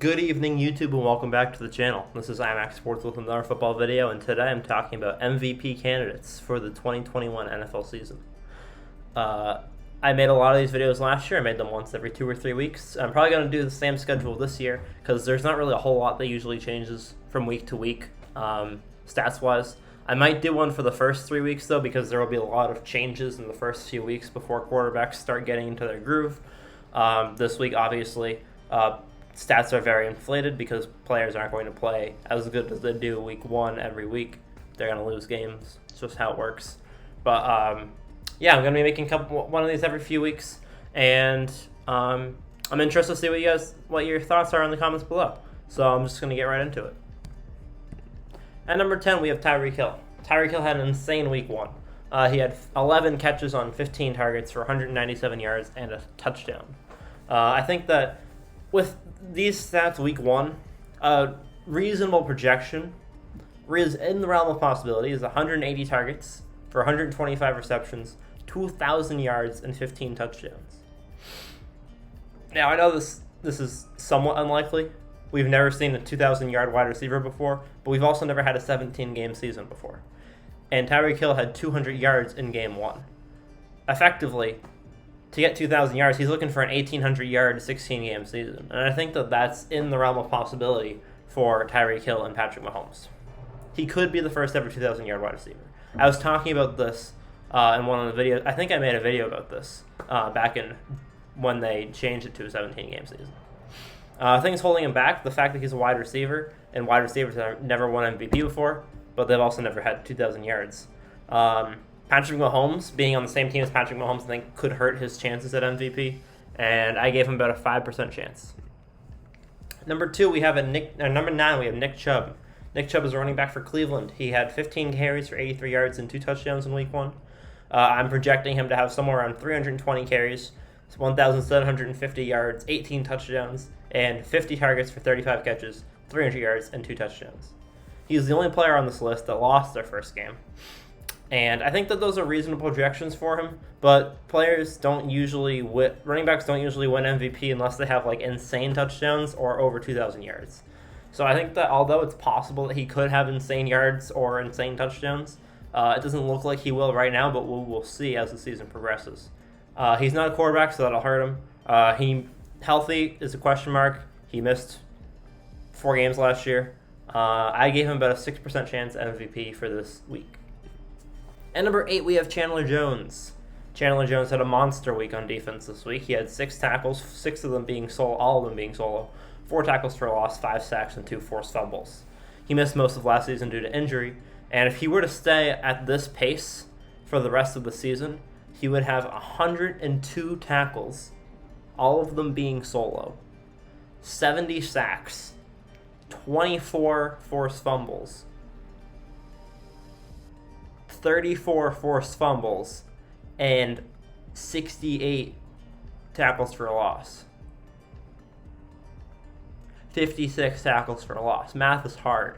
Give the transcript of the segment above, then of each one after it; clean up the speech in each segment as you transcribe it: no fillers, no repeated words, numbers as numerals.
Good evening, YouTube, and welcome back to the channel. This is IMAX Sports with another football video, and today I'm talking about MVP candidates for the 2021 NFL season. I made a lot of these videos last year. I made them once every 2 or 3 weeks. I'm probably going to do the same schedule this year because there's not really a whole lot that usually changes from week to week, stats-wise. I might do one for the first 3 weeks, though, because there will be a lot of changes in the first few weeks before quarterbacks start getting into their groove. This week, obviously, stats are very inflated because players aren't going to play as good as they do week one every week. They're going to lose games. It's just how it works. But, yeah, I'm going to be making one of these every few weeks. And I'm interested to see what your thoughts are in the comments below. So I'm just going to get right into it. At number 10, we have Tyreek Hill. Tyreek Hill had an insane week one. He had 11 catches on 15 targets for 197 yards and a touchdown. I think that with these stats week one, a reasonable projection is in the realm of possibility is 180 targets for 125 receptions, 2,000 yards, and 15 touchdowns. Now, I know this is somewhat unlikely. We've never seen a 2,000-yard wide receiver before, but we've also never had a 17-game season before. And Tyreek Hill had 200 yards in game one. Effectively, to get 2,000 yards, he's looking for an 1,800-yard, 16-game season. And I think that that's in the realm of possibility for Tyreek Hill and Patrick Mahomes. He could be the first ever 2,000-yard wide receiver. I was talking about this in one of the videos. I think I made a video about this back in when they changed it to a 17-game season. Things holding him back, the fact that he's a wide receiver, and wide receivers have never won MVP before, but they've also never had 2,000 yards. Patrick Mahomes, being on the same team as Patrick Mahomes, I think could hurt his chances at MVP, and I gave him about a 5% chance. Number 9, we have Nick Chubb. Nick Chubb is a running back for Cleveland. He had 15 carries for 83 yards and 2 touchdowns in week one. I'm projecting him to have somewhere around 320 carries, 1,750 yards, 18 touchdowns, and 50 targets for 35 catches, 300 yards, and 2 touchdowns. He's the only player on this list that lost their first game. And I think that those are reasonable projections for him, but running backs don't usually win MVP unless they have like insane touchdowns or over 2,000 yards. So I think that although it's possible that he could have insane yards or insane touchdowns, it doesn't look like he will right now, but we'll see as the season progresses. He's not a quarterback, so that'll hurt him. Healthy is a question mark. He missed 4 games last year. I gave him about a 6% chance at MVP for this week. At number 8, we have Chandler Jones. Chandler Jones had a monster week on defense this week. He had 6 tackles, all of them being solo, 4 tackles for a loss, 5 sacks, and 2 forced fumbles. He missed most of last season due to injury, and if he were to stay at this pace for the rest of the season, he would have 102 tackles, all of them being solo, 70 sacks, 24 forced fumbles, 34 forced fumbles, and 68 tackles for a loss. 56 tackles for a loss. Math is hard.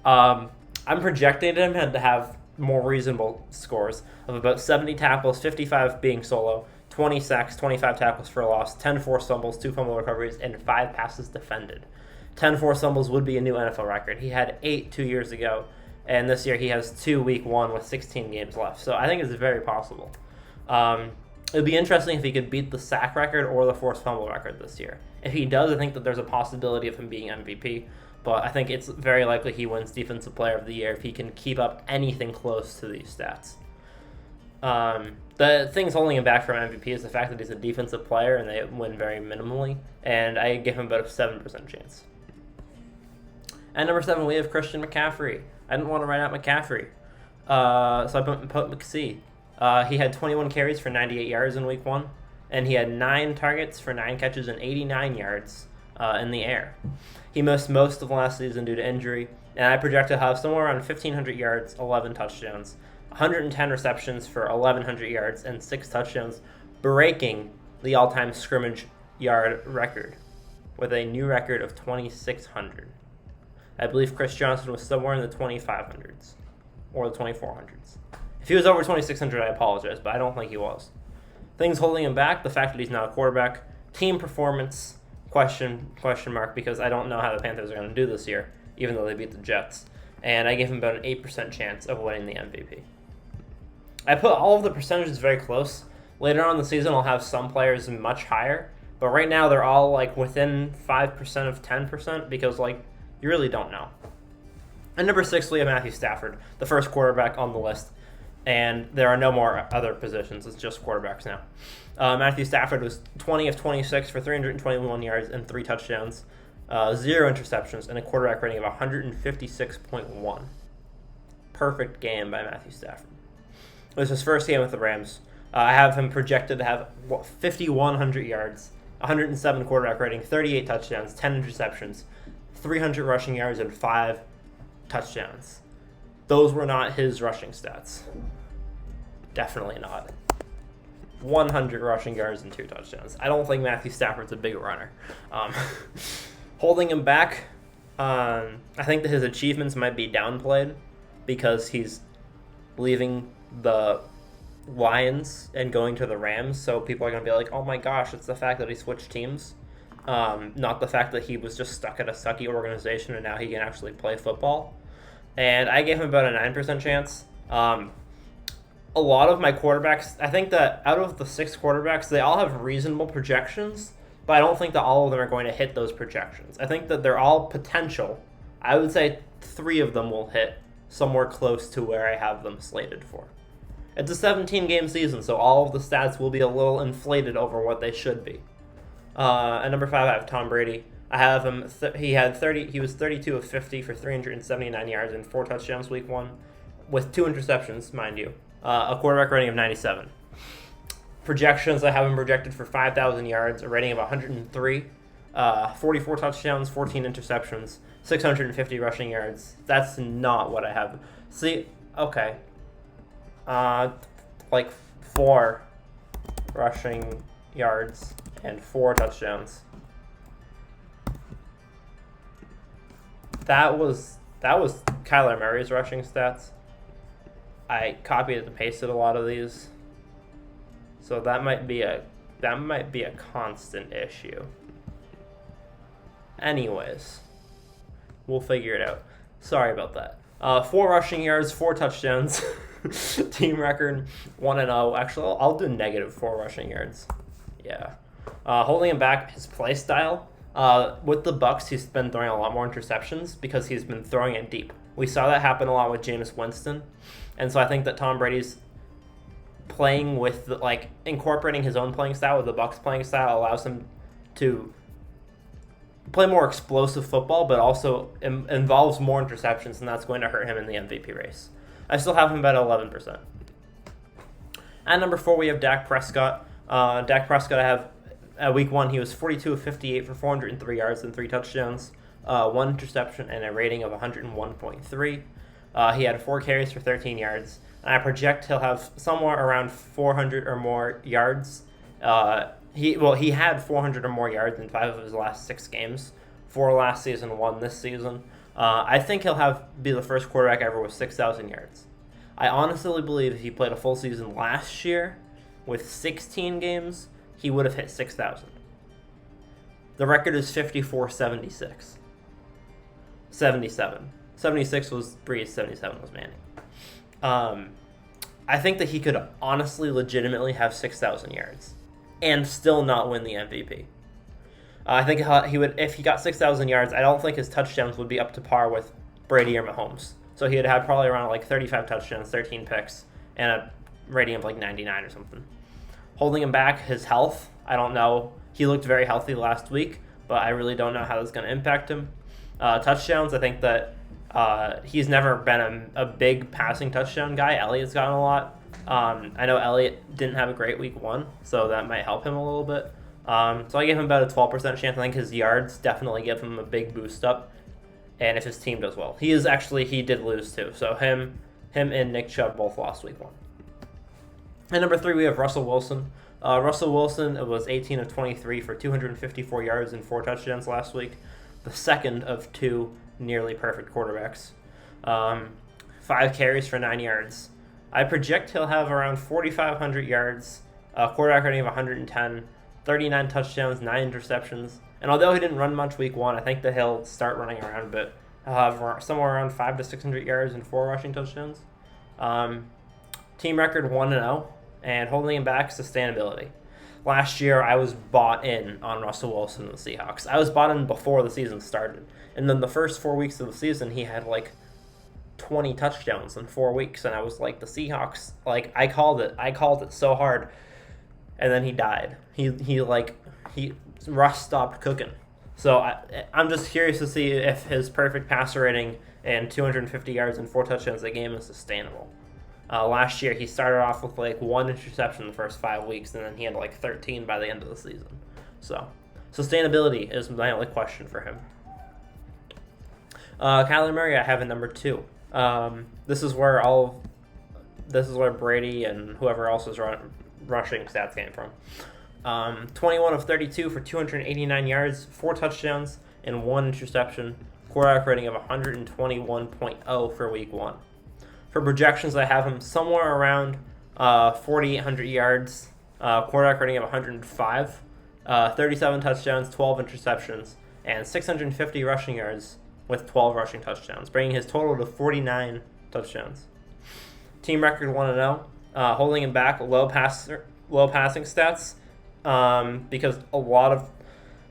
I'm projecting him to have more reasonable scores of about 70 tackles, 55 being solo, 20 sacks, 25 tackles for a loss, 10 forced fumbles, 2 fumble recoveries, and 5 passes defended. 10 forced fumbles would be a new NFL record. He had 8 2 years ago, and this year he has 2 week 1 with 16 games left. So I think it's very possible. It would be interesting if he could beat the sack record or the forced fumble record this year. If he does, I think that there's a possibility of him being MVP, but I think it's very likely he wins Defensive Player of the Year if he can keep up anything close to these stats. The things holding him back from MVP is the fact that he's a defensive player and they win very minimally, and I give him about a 7% chance. At number 7, we have Christian McCaffrey. I didn't want to write out McCaffrey, so I put McC. He had 21 carries for 98 yards in week 1, and he had 9 targets for 9 catches and 89 yards in the air. He missed most of last season due to injury, and I project to have somewhere around 1,500 yards, 11 touchdowns, 110 receptions for 1,100 yards, and 6 touchdowns, breaking the all-time scrimmage yard record with a new record of 2,600. I believe Chris Johnson was somewhere in the 2,500s or the 2,400s. If he was over 2,600, I apologize, but I don't think he was. Things holding him back, the fact that he's not a quarterback, team performance, question mark, because I don't know how the Panthers are going to do this year, even though they beat the Jets. And I gave him about an 8% chance of winning the MVP. I put all of the percentages very close. Later on in the season, I'll have some players much higher, but right now they're all like within 5% of 10%, because like you really don't know. And number 6, we have Matthew Stafford, the first quarterback on the list. And there are no more other positions. It's just quarterbacks now. Matthew Stafford was 20 of 26 for 321 yards and 3 touchdowns, 0 interceptions, and a quarterback rating of 156.1. Perfect game by Matthew Stafford. It was his first game with the Rams. I have him projected to have 5,100 yards, 107 quarterback rating, 38 touchdowns, 10 interceptions, 300 rushing yards, and 5 touchdowns. Those were not his rushing stats. Definitely not. 100 rushing yards and 2 touchdowns. I don't think Matthew Stafford's a big runner. Holding him back, I think that his achievements might be downplayed because he's leaving the Lions and going to the Rams, so people are going to be like, oh my gosh, it's the fact that he switched teams, not the fact that he was just stuck at a sucky organization and now he can actually play football. And I gave him about a 9% chance. A lot of my quarterbacks, I think that out of the 6 quarterbacks, they all have reasonable projections, but I don't think that all of them are going to hit those projections. I think that they're all potential. I would say 3 of them will hit somewhere close to where I have them slated for. It's a 17-game season, so all of the stats will be a little inflated over what they should be. At number 5, I have Tom Brady. I have him. He was 32 of 50 for 379 yards and 4 touchdowns week 1, with 2 interceptions, mind you. A quarterback rating of 97. Projections, I have him projected for 5,000 yards, a rating of 103, 44 touchdowns, 14 interceptions, 650 rushing yards. That's not what I have. See, okay. Like 4 rushing yards and 4 touchdowns. That was Kyler Murray's rushing stats. I copied and pasted a lot of these, so that might be a constant issue. Anyways, we'll figure it out. Sorry about that. 4 rushing yards, 4 touchdowns, team record 1-0. Actually, I'll do negative 4 rushing yards. Yeah, holding him back, his play style. With the Bucs, he's been throwing a lot more interceptions because he's been throwing it deep. We saw that happen a lot with Jameis Winston, and so I think that Tom Brady's playing with incorporating his own playing style with the Bucs playing style allows him to play more explosive football, but also involves more interceptions, and that's going to hurt him in the MVP race. I still have him about 11%. At number 4, we have Dak Prescott. Dak Prescott, I have. Week 1, he was 42 of 58 for 403 yards and 3 touchdowns, 1 interception, and a rating of 101.3. He had 4 carries for 13 yards, and I project he'll have somewhere around 400 or more yards. He had 400 or more yards in 5 of his last 6 games, 4 last season, 1 this season. I think he'll be the first quarterback ever with 6,000 yards. I honestly believe if he played a full season last year with 16 games, he would have hit 6,000. The record is 54-76. 77. 76 was Breeze, 77 was Manning. I think that he could honestly, legitimately have 6,000 yards and still not win the MVP. I think he would, if he got 6,000 yards, I don't think his touchdowns would be up to par with Brady or Mahomes. So he'd have probably around 35 touchdowns, 13 picks, and a rating of 99 or something. Holding him back, his health, I don't know. He looked very healthy last week, but I really don't know how that's going to impact him. Touchdowns, I think that he's never been a big passing touchdown guy. Elliott's gotten a lot. I know Elliott didn't have a great week 1, so that might help him a little bit. So I gave him about a 12% chance. I think his yards definitely give him a big boost up, and if his team does well. He did lose too, so him and Nick Chubb both lost week 1. At number 3, we have Russell Wilson. Russell Wilson was 18 of 23 for 254 yards and 4 touchdowns last week, the second of 2 nearly perfect quarterbacks. 5 carries for 9 yards. I project he'll have around 4,500 yards, a quarterback rating of 110, 39 touchdowns, 9 interceptions, And although he didn't run much week 1, I think that he'll start running around a bit. He'll have somewhere around 500 to 600 yards and 4 rushing touchdowns. Team record 1-0, and holding him back, sustainability. Last year, I was bought in on Russell Wilson and the Seahawks. I was bought in before the season started. And then the first 4 weeks of the season, he had like 20 touchdowns in 4 weeks. And I was like, the Seahawks, like, I called it so hard. And then he died. Russ stopped cooking. So I'm just curious to see if his perfect passer rating and 250 yards and 4 touchdowns a game is sustainable. Last year, he started off with like 1 interception the first 5 weeks, and then he had like 13 by the end of the season. So, sustainability is my only question for him. Kyler Murray, I have at number 2. This is where Brady and whoever else is rushing stats came from. 21 of 32 for 289 yards, 4 touchdowns, and 1 interception. Quarterback rating of 121.0 for week 1. For projections, I have him somewhere around 4,800 yards, quarterback rating of 105, 37 touchdowns, 12 interceptions, and 650 rushing yards with 12 rushing touchdowns, bringing his total to 49 touchdowns. Team record 1-0, holding him back, low passing stats, because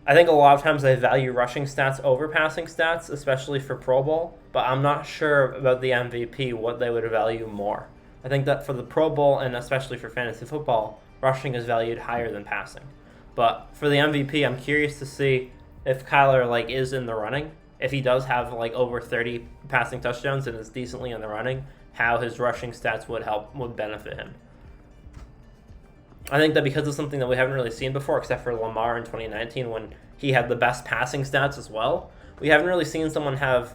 I think a lot of times they value rushing stats over passing stats, especially for Pro Bowl, but I'm not sure about the MVP, what they would value more. I think that for the Pro Bowl, and especially for fantasy football, rushing is valued higher than passing. But for the MVP, I'm curious to see if Kyler is in the running, if he does have over 30 passing touchdowns and is decently in the running, how his rushing stats would benefit him. I think that because it's something that we haven't really seen before, except for Lamar in 2019 when he had the best passing stats as well, we haven't really seen someone have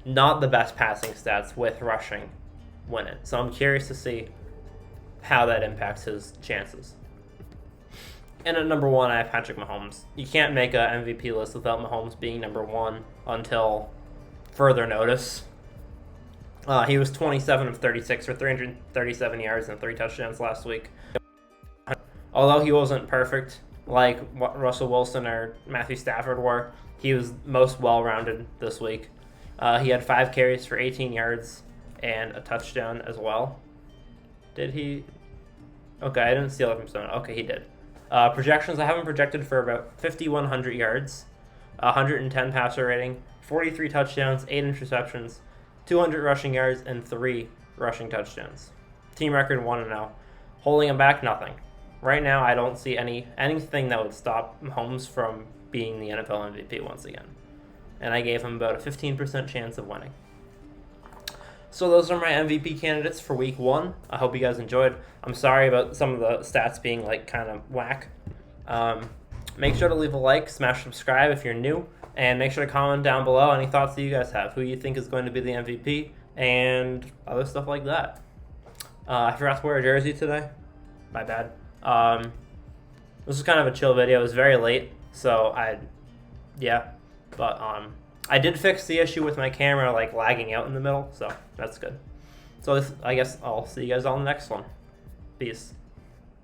not the best passing stats with rushing win it. So I'm curious to see how that impacts his chances. And at number 1, I have Patrick Mahomes. You can't make an MVP list without Mahomes being number 1 until further notice. He was 27 of 36 for 337 yards and 3 touchdowns last week. Although he wasn't perfect like what Russell Wilson or Matthew Stafford were, he was most well-rounded this week. He had 5 carries for 18 yards and a touchdown as well. Did he? Okay, I didn't steal it from someone. Okay, he did. Projections, I have him projected for about 5,100 yards, 110 passer rating, 43 touchdowns, 8 interceptions, 200 rushing yards, and 3 rushing touchdowns. Team record 1-0. Holding him back, nothing. Right now, I don't see anything that would stop Mahomes from being the NFL MVP once again. And I gave him about a 15% chance of winning. So those are my MVP candidates for week 1. I hope you guys enjoyed. I'm sorry about some of the stats being kind of whack. Make sure to leave a like, smash subscribe if you're new, and make sure to comment down below any thoughts that you guys have, who you think is going to be the MVP, and other stuff like that. I forgot to wear a jersey today. My bad. This was kind of a chill video. It was very late, so I did fix the issue with my camera lagging out in the middle, so that's good. So I guess I'll see you guys on the next one. Peace.